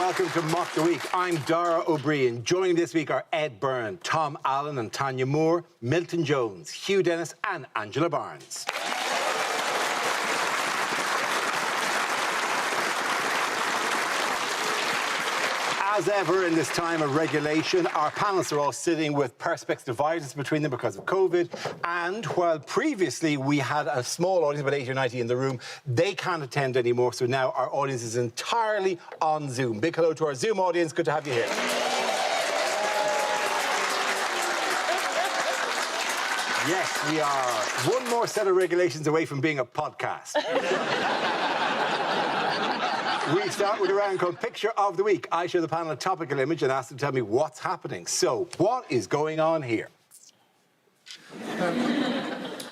welcome to Mock the Week. I'm Dara O'Brien. Joining this week are Ed Byrne, Tom Allen and Tanya Moore, Milton Jones, Hugh Dennis and Angela Barnes. As ever in this time of regulation, our panellists are all sitting with perspex dividers between them because of COVID. And while previously we had a small audience, about 80 or 90 in the room, they can't attend anymore. So now our audience is entirely on Zoom. Big hello to our Zoom audience. Good to have you here. Yes, we are one more set of regulations away from being a podcast. We start with a round called Picture of the Week. I show the panel a topical image and ask them to tell me what's happening. So, what is going on here?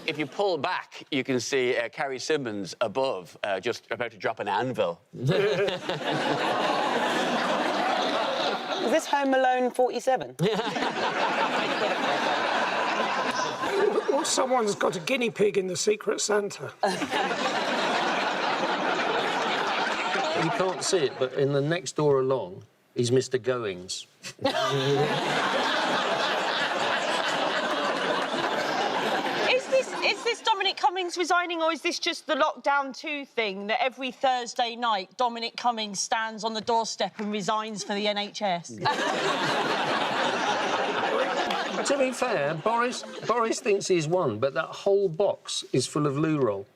If you pull back, you can see Carrie Simmons above, just about to drop an anvil. Is this Home Alone 47? Or someone's got a guinea pig in the Secret Santa. You can't see it, but in the next door along is Mr. Goings. Is this Dominic Cummings resigning, or is this just the lockdown 2 thing that every Thursday night Dominic Cummings stands on the doorstep and resigns for the NHS? To be fair, Boris thinks he's won, but that whole box is full of loo roll.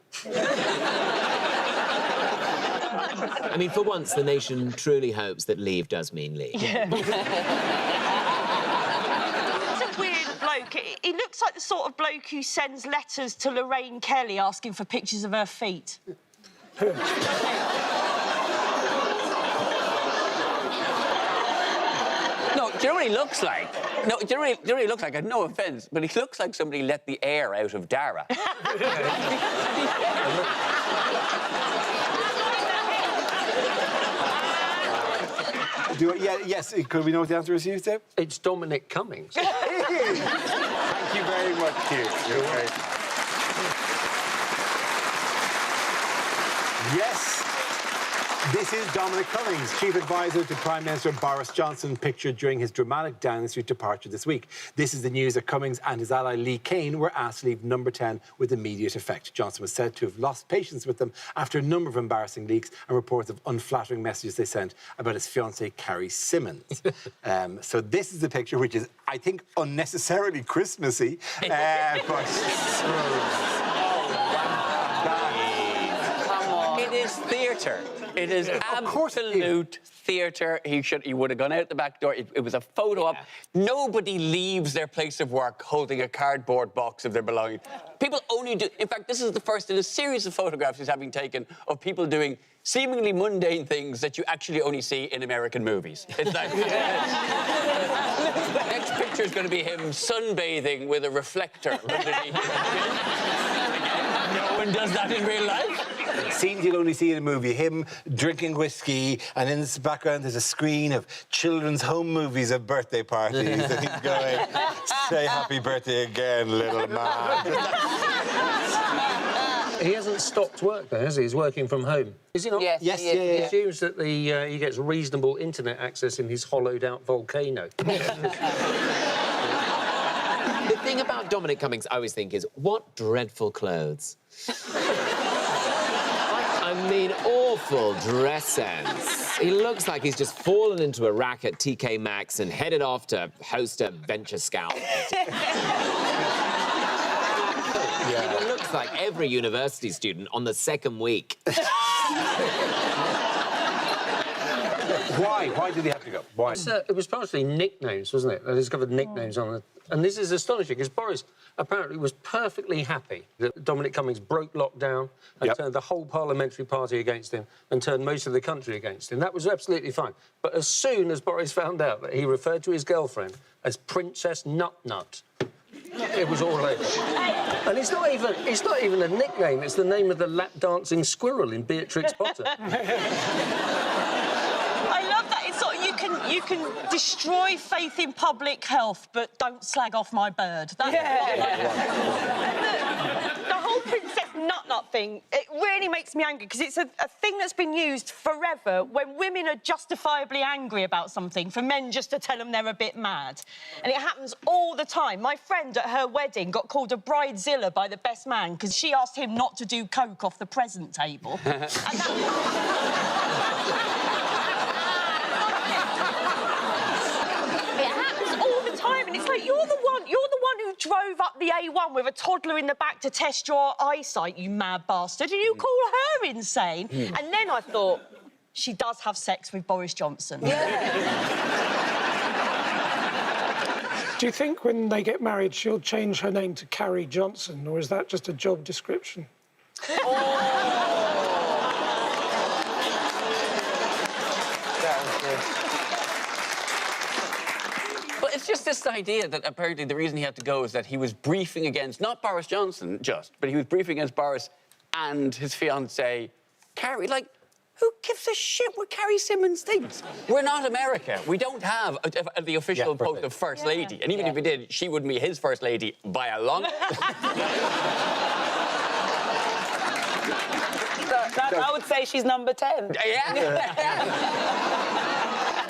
I mean, for once, the nation truly hopes that leave does mean leave. Yeah. He's a weird bloke. He looks like the sort of bloke who sends letters to Lorraine Kelly asking for pictures of her feet. No, do you know what he looks like? No, do you know what he looks like? No offence, but he looks like somebody let the air out of Dara. Yes, could we know what the answer is, Hugh, Dave? It's Dominic Cummings. Thank you very much, Hugh. You're great. Yes, this is Dominic Cummings, Chief Advisor to Prime Minister Boris Johnson, pictured during his dramatic Downing Street departure this week. This is the news that Cummings and his ally Lee Cain were asked to leave Number 10 with immediate effect. Johnson was said to have lost patience with them after a number of embarrassing leaks and reports of unflattering messages they sent about his fiancée, Carrie Simmons. So this is the picture, which is, I think, unnecessarily Christmassy. It is theatre. It is absolute theatre. He would have gone out the back door. It was a photo op. Nobody leaves their place of work holding a cardboard box of their belongings. People only do... In fact, this is the first in a series of photographs he's having taken of people doing seemingly mundane things that you actually only see in American movies. It's like... The next picture is going to be him sunbathing with a reflector underneath. No one does that in real life. Scenes you'll only see in a movie, him drinking whiskey, and in the background there's a screen of children's home movies of birthday parties, and he's going, say happy birthday again, little man. He hasn't stopped work, though, has he? He's working from home. Is he not? Yes, Yes, yeah. yeah. He assumes that he gets reasonable internet access in his hollowed-out volcano. The thing about Dominic Cummings, I always think, is what dreadful clothes. I mean, awful dress sense. He looks like he's just fallen into a rack at TK Maxx and headed off to host a venture scout. Yeah. He looks like every university student on the second week. Why? Why did he have to go? Why? It was partially nicknames, wasn't it? They discovered nicknames on it. And this is astonishing, because Boris apparently was perfectly happy that Dominic Cummings broke lockdown and turned the whole parliamentary party against him and turned most of the country against him. That was absolutely fine. But as soon as Boris found out that he referred to his girlfriend as Princess Nut-Nut, it was all over. And it's not even a nickname, it's the name of the lap-dancing squirrel in Beatrix Potter. I love that. It's sort of, you can destroy faith in public health, but don't slag off my bird. That's the whole Princess nut thing, it really makes me angry because it's a thing that's been used forever when women are justifiably angry about something for men just to tell them they're a bit mad. And it happens all the time. My friend at her wedding got called a bridezilla by the best man because she asked him not to do coke off the present table. And it happens all the time, and it's like, you're the one who drove up the A1 with a toddler in the back to test your eyesight, you mad bastard, and you call her insane. And then I thought, she does have sex with Boris Johnson. Do you think when they get married she'll change her name to Carrie Johnson, or is that just a job description? But it's just this idea that apparently the reason he had to go is that he was briefing against, not Boris Johnson just, but he was briefing against Boris and his fiancée, Carrie. Like, who gives a shit what Carrie Simmons thinks? We're not America. We don't have the official post of First Lady. And even if we did, she wouldn't be his First Lady by a long... I would say she's number 10.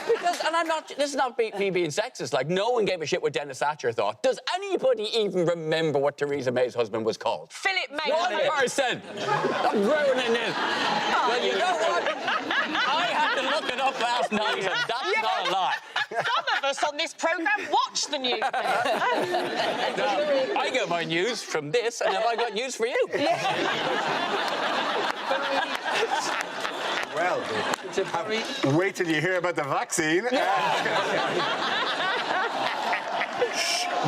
Because, and I'm not, this is not me being sexist, like, no one gave a shit what Dennis Thatcher thought. Does anybody even remember what Theresa May's husband was called? Philip May. 1%! I'm ruining this. Well, you know what? I had to look it up last night, and that's not a lie. Some of us on this programme watch the news. Now, I get my news from this, and have I got news for you? Well, wait till you hear about the vaccine.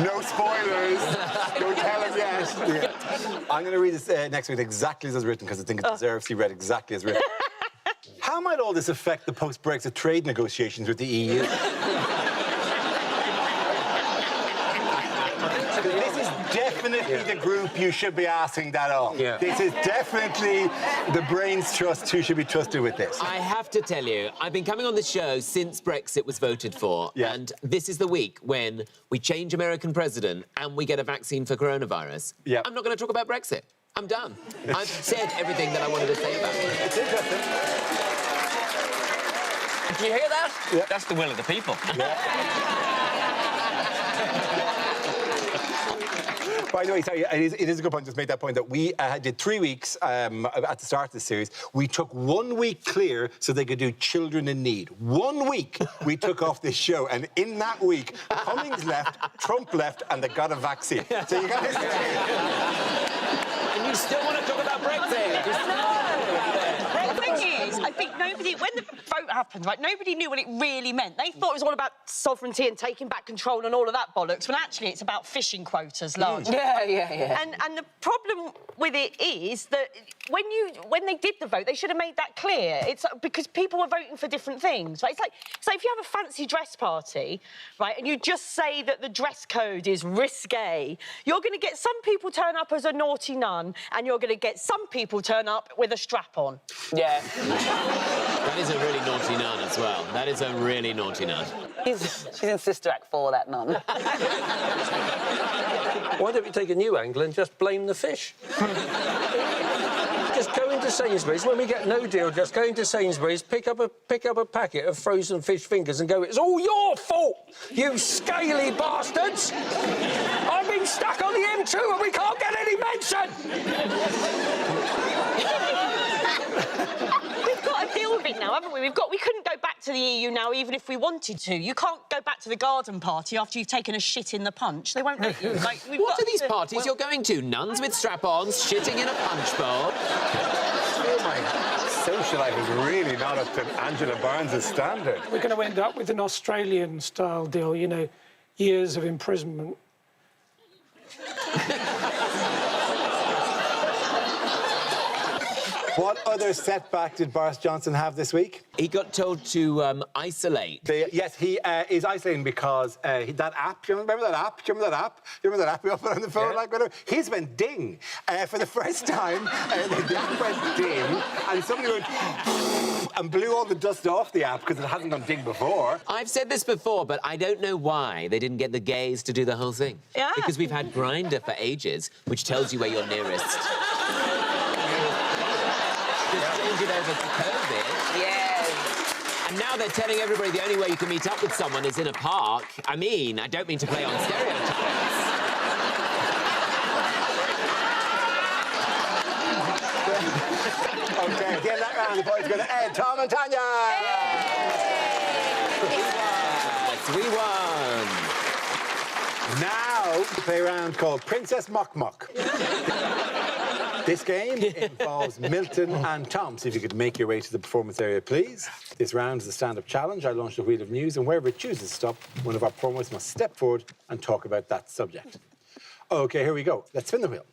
No spoilers. Don't tell us yet. I'm going to read this next week exactly as it's written because I think it deserves to be read exactly as written. How might all this affect the post-Brexit trade negotiations with the EU? This is definitely the group you should be asking that of. Yeah. This is definitely the Brains Trust who should be trusted with this. I have to tell you, I've been coming on the show since Brexit was voted for, and this is the week when we change American president and we get a vaccine for coronavirus. Yeah. I'm not going to talk about Brexit. I'm done. I've said everything that I wanted to say about it. It's interesting. Do you hear that? Yeah. That's the will of the people. By the way, sorry, it is a good point. Just made that point that we did 3 weeks at the start of the series. We took 1 week clear so they could do Children in Need. 1 week we took off this show, and in that week, Cummings left, Trump left, and they got a vaccine. So you guys. And you still want to talk about Brexit? The thing is, I think nobody, when the vote happened, right, nobody knew what it really meant. They thought it was all about sovereignty and taking back control and all of that bollocks, when actually it's about fishing quotas largely. And the problem with it is that when they did the vote, they should have made that clear. It's because people were voting for different things, right? It's like, so if you have a fancy dress party, right, and you just say that the dress code is risque, you're going to get some people turn up as a naughty nun, and you're going to get some people turn up with a strap on. Yeah. That is a really naughty nun as well. That is a really naughty nun. She's in Sister Act 4, that nun. Why don't we take a new angle and just blame the fish? Just go into Sainsbury's, when we get no deal, just go into Sainsbury's, pick up a packet of frozen fish fingers and go, it's all your fault, you scaly bastards! I've been stuck on the M2 and we can't get any medicine! We've got to deal with it now, haven't we? We couldn't go back to the EU now, even if we wanted to. You can't go back to the garden party after you've taken a shit in the punch. They won't let you. Like, What are these parties you're going to? Nuns with strap-ons, shitting in a punch bowl? My social life is really not up to Angela Barnes' standard. We're going to end up with an Australian-style deal, you know, years of imprisonment. What other setback did Boris Johnson have this week? He got told to isolate. Yes, he is isolating because that app, do you remember that app? Do you remember that app? Do you remember that app we all put on the phone? Yeah. Like, whatever? His went ding. For the first time, the app went ding, and somebody went and blew all the dust off the app because it hasn't gone ding before. I've said this before, but I don't know why they didn't get the gays to do the whole thing. Yeah. Because we've had Grindr for ages, which tells you where you're nearest. handed over to COVID. Yes. And now they're telling everybody the only way you can meet up with someone is in a park. I mean, I don't mean to play on stereotypes. OK, at the end of that round, the points go to Ed, Tom and Tanya! Yes, we won. Now, we play a round called Princess Mock Mock. This game involves Milton and Tom, so if you could make your way to the performance area, please. This round is a stand-up challenge. I launch the wheel of news, and wherever it chooses to stop, one of our performers must step forward and talk about that subject. OK, here we go. Let's spin the wheel.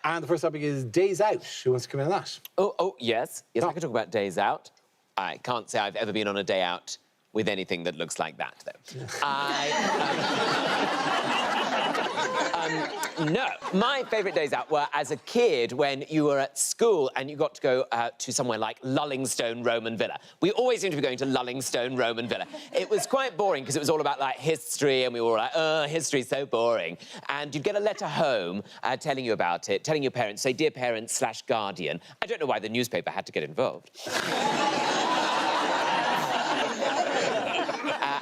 And the first topic is Days Out. Who wants to come in on that? Oh, yes. Yes, No. I could talk about days out. I can't say I've ever been on a day out with anything that looks like that, though. No, my favourite days out were as a kid when you were at school and you got to go to somewhere like Lullingstone Roman Villa. We always seemed to be going to Lullingstone Roman Villa. It was quite boring because it was all about, like, history, and we were all like, oh, history's so boring. And you'd get a letter home telling you about it, telling your parents, say, dear parents/guardian. I don't know why the newspaper had to get involved.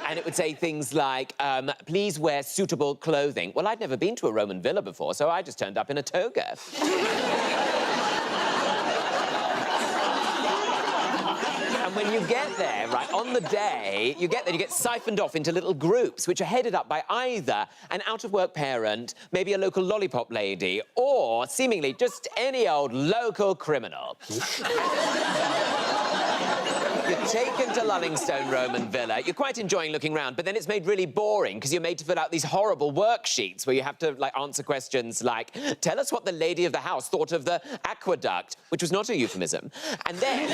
And it would say things like, please wear suitable clothing. Well, I'd never been to a Roman villa before, so I just turned up in a toga. And when you get there, right, on the day, you get siphoned off into little groups, which are headed up by either an out-of-work parent, maybe a local lollipop lady, or, seemingly, just any old local criminal. You're taken to Lullingstone Roman Villa. You're quite enjoying looking round, but then it's made really boring because you're made to fill out these horrible worksheets where you have to, like, answer questions like, tell us what the lady of the house thought of the aqueduct, which was not a euphemism. And then...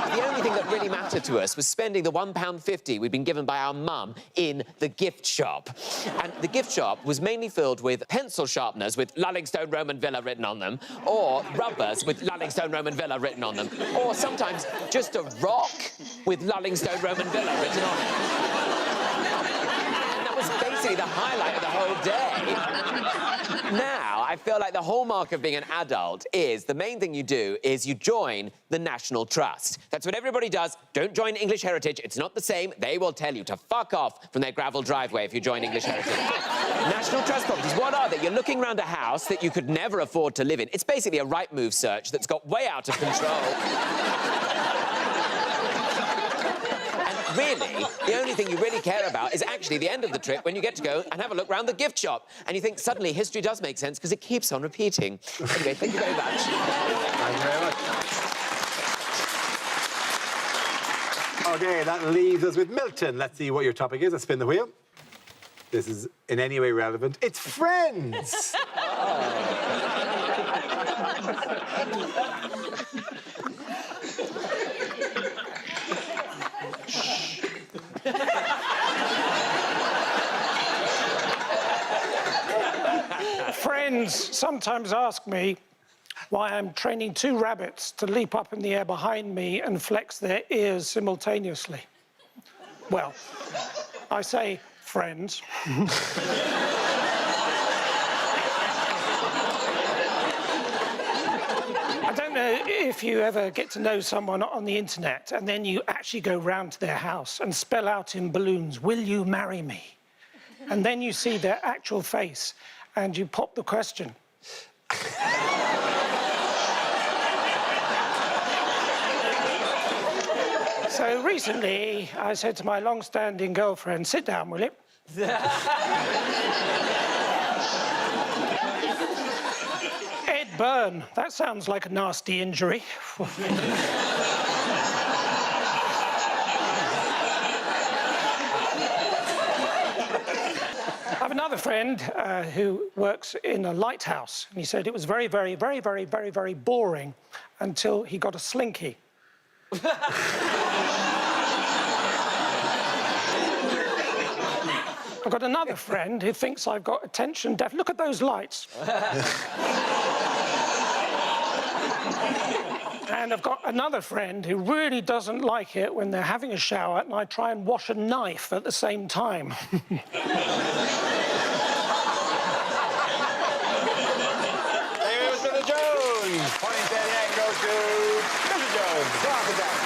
the only thing that really mattered to us was spending the £1.50 we'd been given by our mum in the gift shop. And the gift shop was mainly filled with pencil sharpeners with Lullingstone Roman Villa written on them, or rubbers with Lullingstone Roman Villa written on them, or sometimes just a rock with Lullingstone Roman Villa written on it. And that was basically the highlight of the whole day. Now, I feel like the hallmark of being an adult is the main thing you do is you join the National Trust. That's what everybody does. Don't join English Heritage. It's not the same. They will tell you to fuck off from their gravel driveway if you join English Heritage. National Trust properties, what are they? You're looking around a house that you could never afford to live in. It's basically a Rightmove search that's got way out of control. Really, the only thing you really care about is actually the end of the trip when you get to go and have a look round the gift shop. And you think, suddenly, history does make sense because it keeps on repeating. Anyway, thank you very much. Thank you very much. OK, that leaves us with Milton. Let's see what your topic is. Let's spin the wheel. This is in any way relevant. It's Friends! Friends sometimes ask me why I'm training 2 rabbits to leap up in the air behind me and flex their ears simultaneously. Well, I say, friends. I don't know if you ever get to know someone on the internet and then you actually go round to their house and spell out in balloons, will you marry me? And then you see their actual face and you pop the question. So recently, I said to my long-standing girlfriend, sit down, will you? Ed Byrne, that sounds like a nasty injury. I have another friend who works in a lighthouse, and he said it was very, very, very, very, very, very boring until he got a slinky. I've got another friend who thinks I've got attention deficit. Look at those lights. And I've got another friend who really doesn't like it when they're having a shower and I try and wash a knife at the same time. Here's Billy Jones. $1.38 goes to Mr. Jones. Go on, Mr. Jones.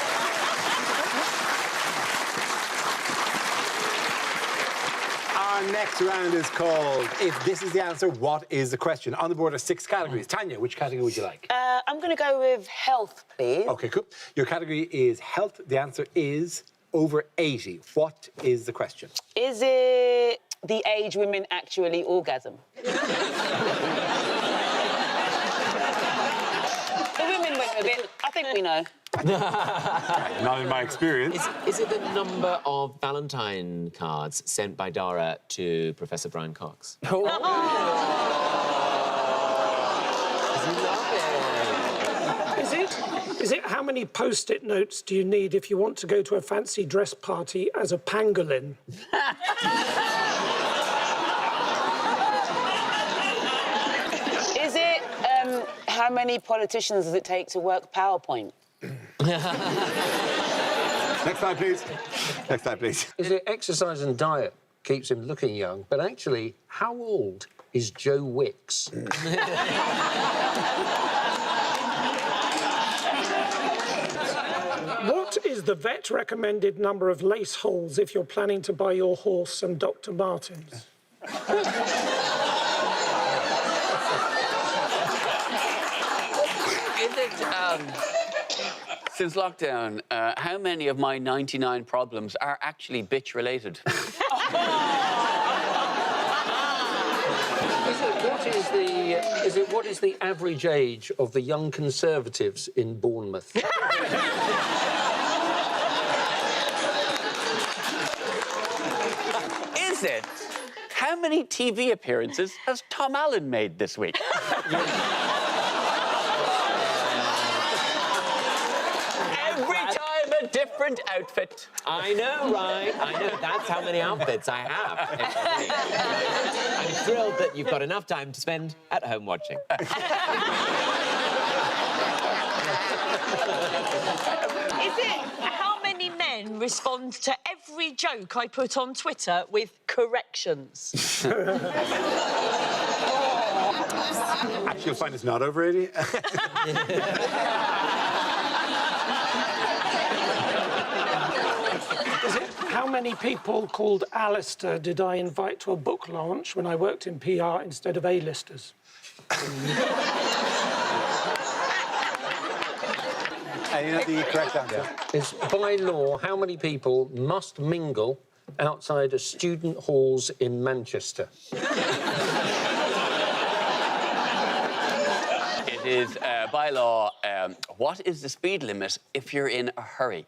Our next round is called If This Is the Answer, What Is the Question? On the board are 6 categories. Tanya, which category would you like? I'm going to go with health, please. OK, cool. Your category is health. The answer is over 80. What is the question? Is it the age women actually orgasm? The women went with it. I think we know. Not in my experience. Is it the number of Valentine cards sent by Dara to Professor Brian Cox? Is it how many post-it notes do you need if you want to go to a fancy dress party as a pangolin? Is it how many politicians does it take to work PowerPoint? Next slide, please. Next slide, please. Is it exercise and diet keeps him looking young? But actually, how old is Joe Wicks? What is the vet-recommended number of lace holes if you're planning to buy your horse some Dr. Martens? Is it, since lockdown, how many of my 99 problems are actually bitch-related? What is the average age of the young Conservatives in Bournemouth? Is it? How many TV appearances has Tom Allen made this week? Every time a different outfit. I know, right? I know. That's how many outfits I have. I'm thrilled that you've got enough time to spend at home watching. Is it how many men respond to every joke I put on Twitter with corrections? Actually, you'll find it's not over 80. Is it how many people called Alistair did I invite to a book launch when I worked in PR instead of A-listers? And you know the correct answer. Is by law, how many people must mingle outside of student halls in Manchester? It is, by law, what is the speed limit if you're in a hurry?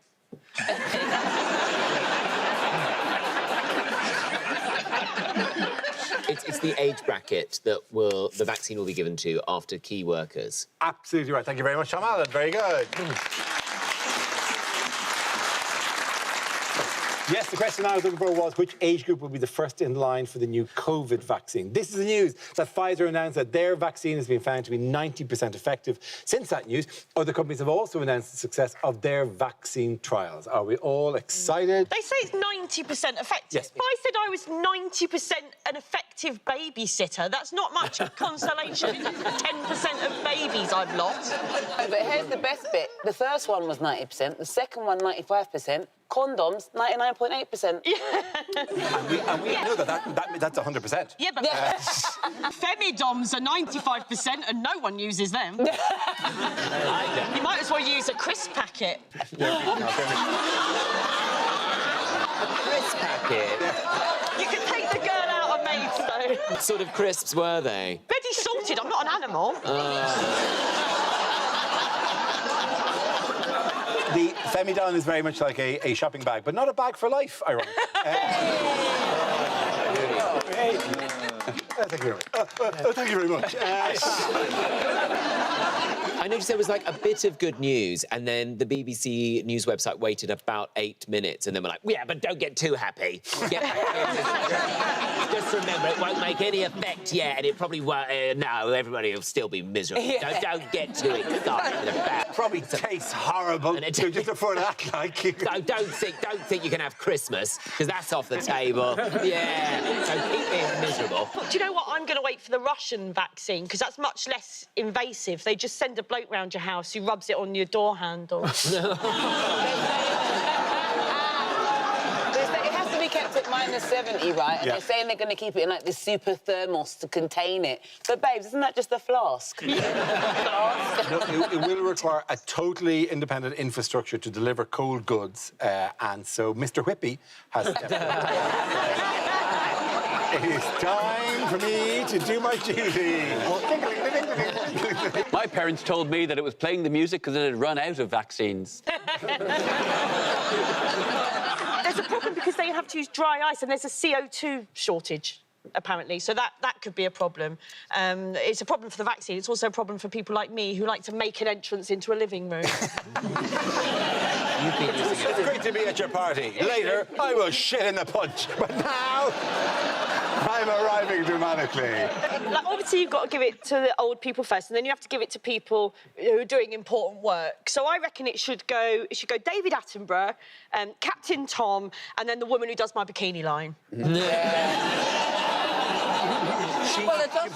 It's the age bracket that the vaccine will be given to after key workers. Absolutely right. Thank you very much, Tom Allen. Very good. Yes, the question I was looking for was which age group will be the first in line for the new COVID vaccine? This is the news that Pfizer announced that their vaccine has been found to be 90% effective. Since that news, other companies have also announced the success of their vaccine trials. Are we all excited? They say it's 90% effective. Yes. If I said I was 90% an effective babysitter, that's not much consolation. 10% of babies I've lost. But here's the best bit. The first one was 90%, the second one 95%, condoms 99.8%. And we know that's 100%. Yeah, but Femidoms are 95% and no one uses them. You might as well use a crisp packet. Crisp packet? You can take the girl out of Maidstone. What sort of crisps were they? Ready salted, I'm not an animal. The Femidon is very much like a shopping bag, but not a bag for life, ironically. Thank you very much. Thank you very much. I noticed there was like a bit of good news, and then the BBC News website waited about 8 minutes, and then we're like, yeah, but don't get too happy. Just remember, it won't make any effect yet, and it probably won't. No, everybody will still be miserable. Don't get too excited about it. Probably tastes horrible. And it- so just before that, like you. So don't think you can have Christmas, because that's off the table. Yeah, so keep being miserable. Do you know what? I'm going to wait for the Russian vaccine because that's much less invasive. They just send a bloke bloke round your house who rubs it on your door handle. It has to be kept at -70, right? And Yeah. they're saying they're going to keep it in, like, this super thermos to contain it. But, babes, isn't that just a flask? No, it will require a totally independent infrastructure to deliver cold goods, and so Mr. Whippy has stepped in. It is time for me to do my duty. My parents told me that it was playing the music because it had run out of vaccines. There's a problem because they have to use dry ice and there's a CO2 shortage, apparently. So that could be a problem. It's a problem for the vaccine. It's also a problem for people like me who like to make an entrance into a living room. It's great to be at your party. Later, I will shit in the punch. But now, I'm arriving dramatically. Like, obviously, you've got to give it to the old people first, and then you have to give it to people who are doing important work. So I reckon it should go David Attenborough, Captain Tom, and then the woman who does my bikini line. You've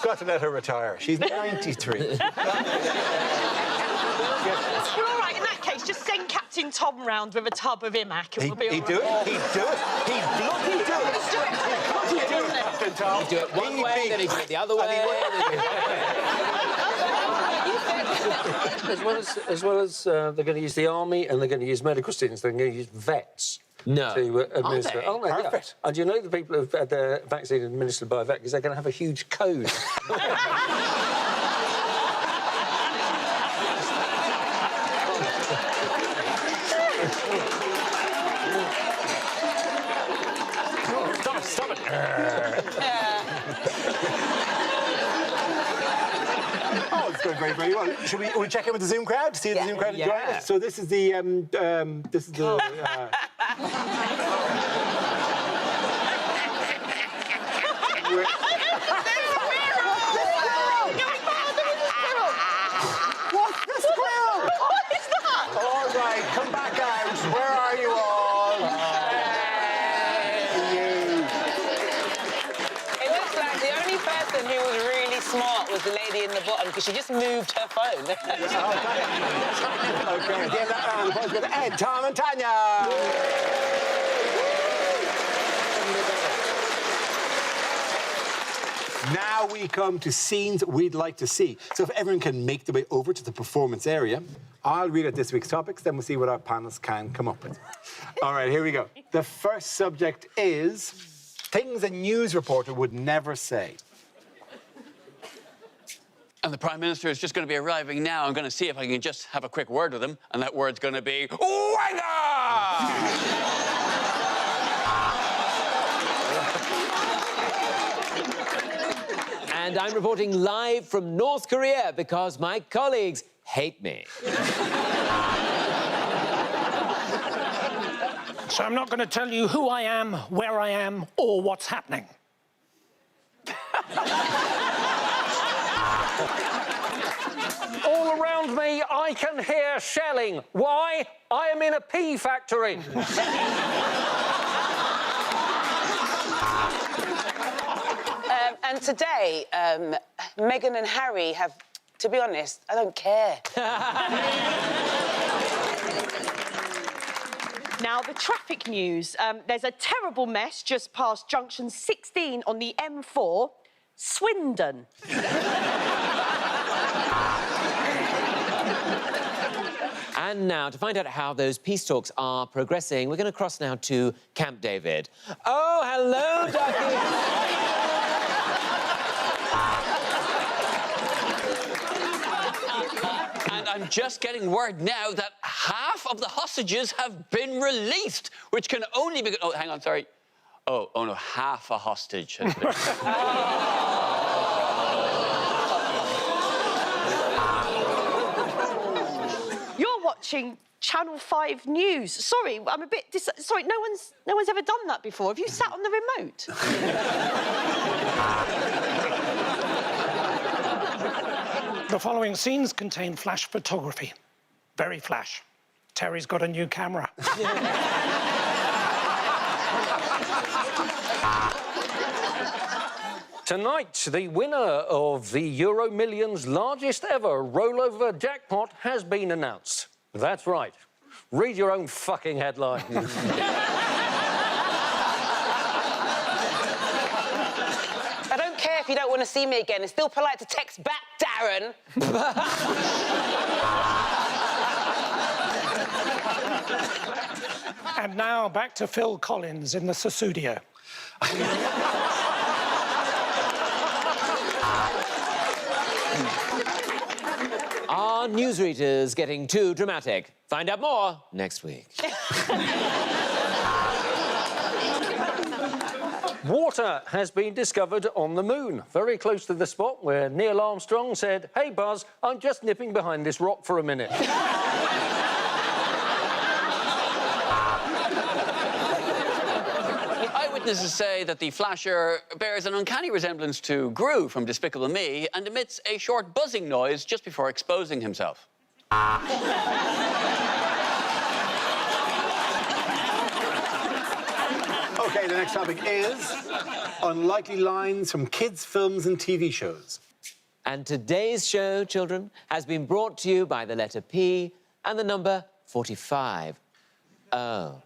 got to let her retire. She's 93. Well, all right, in that case, just send Captain Tom round with a tub of Imac and we'll be all He'd do it. He'd do it. He'd bloody do it. Let's do it. He'd do it, Captain Tom. Do it one way, then he do it the other way. As well as they're going to use the army and they're going to use medical students, they're going to use vets. No. To administer. Are they? Oh, no, yeah. Perfect. And do you know the people who've had their vaccine administered by a vet because they're going to have a huge code. Stop it. Oh, it's going very, very well. Should we check in with the Zoom crowd? See if the Zoom crowd is joining us? So this is the What's the squirrel? What is that? All right, come back out. Where are you all? It looks like the only person who was really smart was the lady in the bottom because she just moved her phone. Okay, at the end of that round, the points go to Ed, Tom, and Tanya. Now we come to scenes we'd like to see. So if everyone can make their way over to the performance area, I'll read out this week's topics, then we'll see what our panelists can come up with. All right, here we go. The first subject is things a news reporter would never say. And the Prime Minister is just going to be arriving now. I'm going to see if I can just have a quick word with him, and that word's going to be Wanga! And I'm reporting live from North Korea because my colleagues hate me. So I'm not going to tell you who I am, where I am, or what's happening. All around me, I can hear shelling. Why? I am in a pea factory. And today, Meghan and Harry have, to be honest, I don't care. Now, the traffic news. There's a terrible mess just past junction 16 on the M4, Swindon. And now, to find out how those peace talks are progressing, we're going to cross now to Camp David. Oh, hello, Ducky! And I'm just getting word now that half of the hostages have been released, which can only be... Oh, hang on, sorry. Oh no, half a hostage has been... You're watching Channel 5 News. Sorry, I'm a bit... Sorry, no one's ever done that before. Have you sat on the remote? The following scenes contain flash photography. Very flash. Terry's got a new camera. Tonight, the winner of the Euro Millions largest ever rollover jackpot has been announced. That's right. Read your own fucking headline. I don't care if you don't want to see me again. It's still polite to text back, Darren. And now back to Phil Collins in the studio. Are newsreaders getting too dramatic? Find out more next week. Water has been discovered on the moon, very close to the spot where Neil Armstrong said, "Hey, Buzz, I'm just nipping behind this rock for a minute." Eyewitnesses say that the flasher bears an uncanny resemblance to Gru from Despicable Me and emits a short buzzing noise just before exposing himself. OK, the next topic is unlikely lines from kids' films and TV shows. And today's show, children, has been brought to you by the letter P and the number 45. Oh.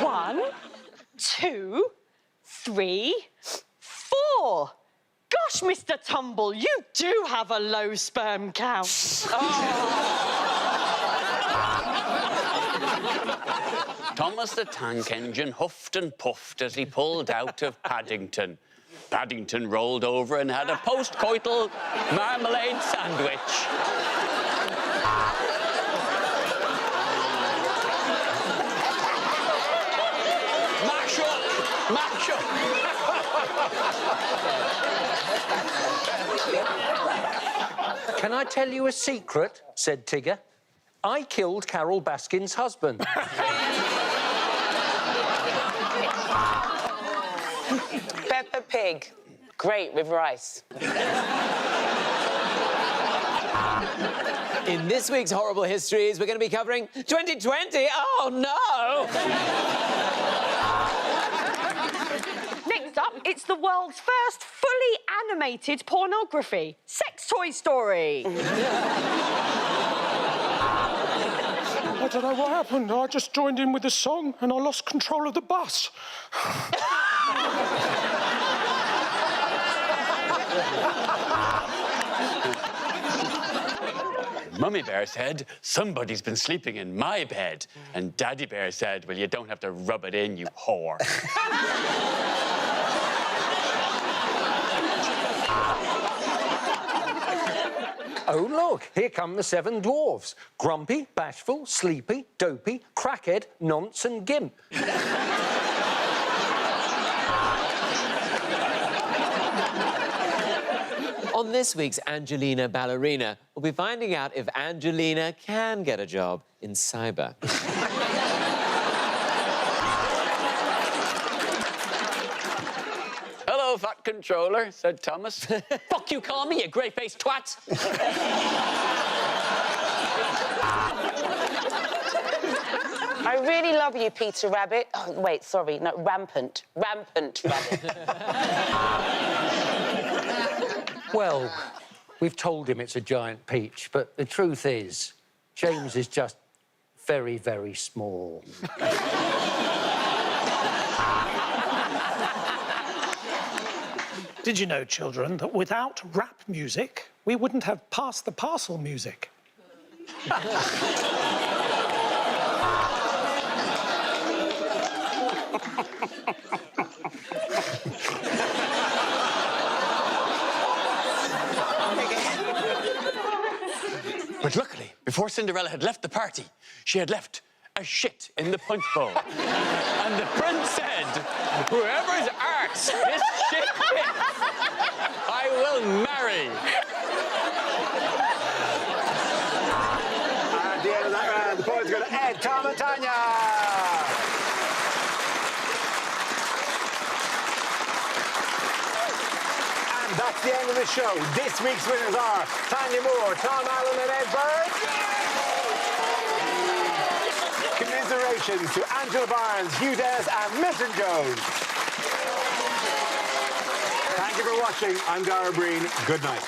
1, 2, 3, 4. Gosh, Mr. Tumble, you do have a low sperm count. Thomas the Tank Engine huffed and puffed as he pulled out of Paddington. Paddington rolled over and had a post-coital marmalade sandwich. Mash up! Mash up! "Can I tell you a secret?" said Tigger. "I killed Carol Baskin's husband." Peppa Pig. Great with rice. In this week's Horrible Histories, we're going to be covering 2020. Oh, no! Next up, it's the world's first fully animated pornography, Sex Toy Story. I don't know what happened. I just joined in with the song and I lost control of the bus. Mummy Bear said, "Somebody's been sleeping in my bed." And Daddy Bear said, "Well, you don't have to rub it in, you whore." Oh, look, here come the 7 dwarfs. Grumpy, Bashful, Sleepy, Dopey, Crackhead, Nonce and Gimp. On this week's Angelina Ballerina, we'll be finding out if Angelina can get a job in cyber. "Hello, fat controller," said Thomas. "Fuck you call me, you grey-faced twat." I really love you, Peter Rabbit. Oh, wait, sorry, no, Rampant. Rampant Rabbit. Well, we've told him it's a giant peach, but the truth is, James is just very, very small. Did you know, children, that without rap music, we wouldn't have Pass the Parcel music? But luckily, before Cinderella had left the party, she had left a shit in the punch bowl. And the prince said, "Whoever's arse this shit hits, I will marry." At the end of that round, the points go to Ed, Tom and Tanya. And that's the end of the show. This week's winners are Tanya Moore, Tom Allen and Ed Bird. Commiserate Congratulations to Angela Barnes, Hugh Dennis and Milton Jones. Thank you for watching. I'm Dara Breen. Good night.